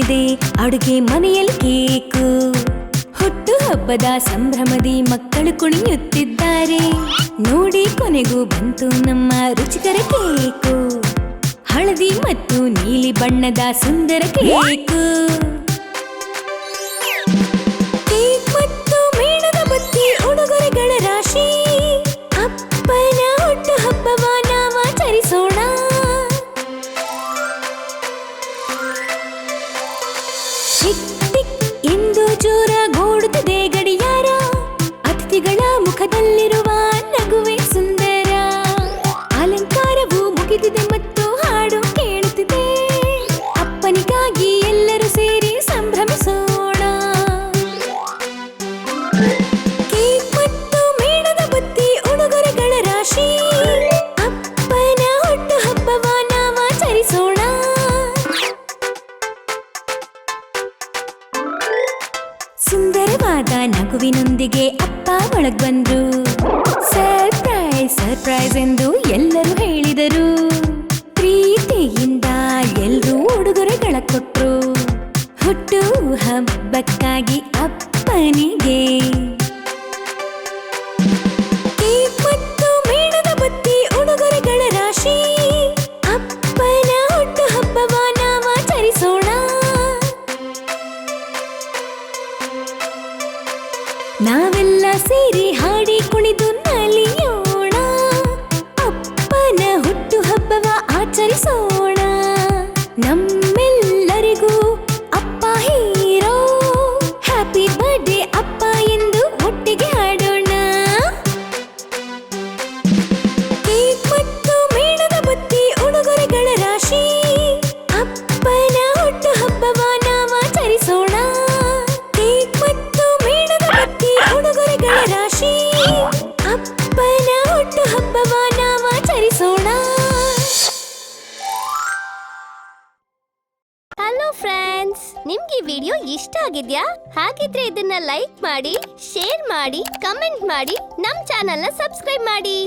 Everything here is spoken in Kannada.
ತುಂಬಿದೆ ಅಡುಗೆ ಮನೆಯಲ್ಲಿ ಕೇಕು. ಹುಟ್ಟು ಹಬ್ಬದ ಸಂಭ್ರಮದಿ ಮಕ್ಕಳು ಕುಣಿಯುತ್ತಿದ್ದಾರೆ. ನೋಡಿ ಕೊನೆಗೂ ಬಂತು ನಮ್ಮ ರುಚಿಕರ ಕೇಕು. ಹಳದಿ ಮತ್ತು ನೀಲಿ ಬಣ್ಣದ ಸುಂದರ ಕೇಕು. ಕೇಕ್ ಮತ್ತು ಮೇಣದ ಬತ್ತಿ ಉಡುಗೊರೆಗಳ ರಾಶಿ. ಅಪ್ಪನ ಹುಟ್ಟು ಹಬ್ಬವ ನಾವಾಚರಿಸೋಣ. ಟಿಕ್ ಟಿಕ್ ಎಂದು ಜೋರ ಗೋಡುತ್ತಿದೆ ಗಡಿಯಾರ. ಅತಿಥಿಗಳ ಮುಖದಲ್ಲಿರುವ ನಗುವೆ ಸುಂದರ. ಅಲಂಕಾರವು ಮುಗಿದಿದೆ ಮತ್ತು ಹಾಡು ಕೇಳುತ್ತಿದೆ. ಅಪ್ಪನಿಗಾಗಿ ಎಲ್ಲರೂ ಸೇರಿ ಸಂಭ್ರಮಿಸೋಣ. ಕೇಕ್ ಮತ್ತು ಮೇಣದ ಬತ್ತಿ ಉಡುಗೊರೆಗಳ ರಾಶಿ. ಅಪ್ಪನ ಹುಟ್ಟು ಹಬ್ಬವ ನಾವಾಚರಿಸೋಣ. ಸುಂದರವಾದ ನಗುವಿನೊಂದಿಗೆ ಅಪ್ಪ ಒಳಗ್ ಬಂದ್ರು. ಸರ್ಪ್ರೈಸ್ ಸರ್ಪ್ರೈಸ್ ಎಂದು ಎಲ್ಲರೂ ಹೇಳಿದರು. ಪ್ರೀತಿಯಿಂದ ಎಲ್ಲರೂ ಉಡುಗೊರೆಗಳ ಕೊಟ್ರು. ಹುಟ್ಟು ಹಬ್ಬಕ್ಕಾಗಿ ಅಪ್ಪನಿಗೆ. ಕೇಕ್ ಮತ್ತು ಮೇಣದ ಬತ್ತಿ ಉಡುಗೊರೆಗಳ ರಾಶಿ. ಅಪ್ಪನ ಹುಟ್ಟು ಹಬ್ಬವ ನಾವಾಚರಿಸೋಣ. ನಾವೆಲ್ಲ ಸೇರಿ ಹಾಡಿ ಕುಣಿದು ನಲಿಯೋಣ. ಅಪ್ಪನ ಹುಟ್ಟು ಹಬ್ಬವ ಆಚರಿಸೋಣ. ನಮ್ಮೆಲ್ಲರಿಗೂ ಅಪ್ಪ ಹೀರೋ. ಹ್ಯಾಪಿ ಬರ್ಡೇ ಅಪ್ಪ ಎಂದು ಒಟ್ಟಿಗೆ ಹಾಡೋಣ. ಕೇಕ್ ಮತ್ತು ಮೇಣದ ಬತ್ತಿ ಉಡುಗೊರೆಗಳ ರಾಶಿ. ಅಪ್ಪನ ಹುಟ್ಟು ಹಬ್ಬವ ನಾವಾಚರಿಸೋಣ. ಕೇಕ್ ಮತ್ತು ಮೇಣದ ಬತ್ತಿ ಉಡುಗೊರೆಗಳ ರಾಶಿ. ಅಪ್ಪನ ಹುಟ್ಟು ಹಬ್ಬವ ನಾವಾಚರಿಸೋಣ. ಹಲೋ ಫ್ರೆಂಡ್ಸ್, ನಿಮ್ಗೆ ಈ ವಿಡಿಯೋ ಇಷ್ಟ ಆಗಿದ್ಯಾ? ಹಾಗಿದ್ರೆ ಇದನ್ನ ಲೈಕ್ ಮಾಡಿ, ಶೇರ್ ಮಾಡಿ, ಕಮೆಂಟ್ ಮಾಡಿ, ನಮ್ ಚಾನೆಲ್ನ ಸಬ್ಸ್ಕ್ರೈಬ್ ಮಾಡಿ.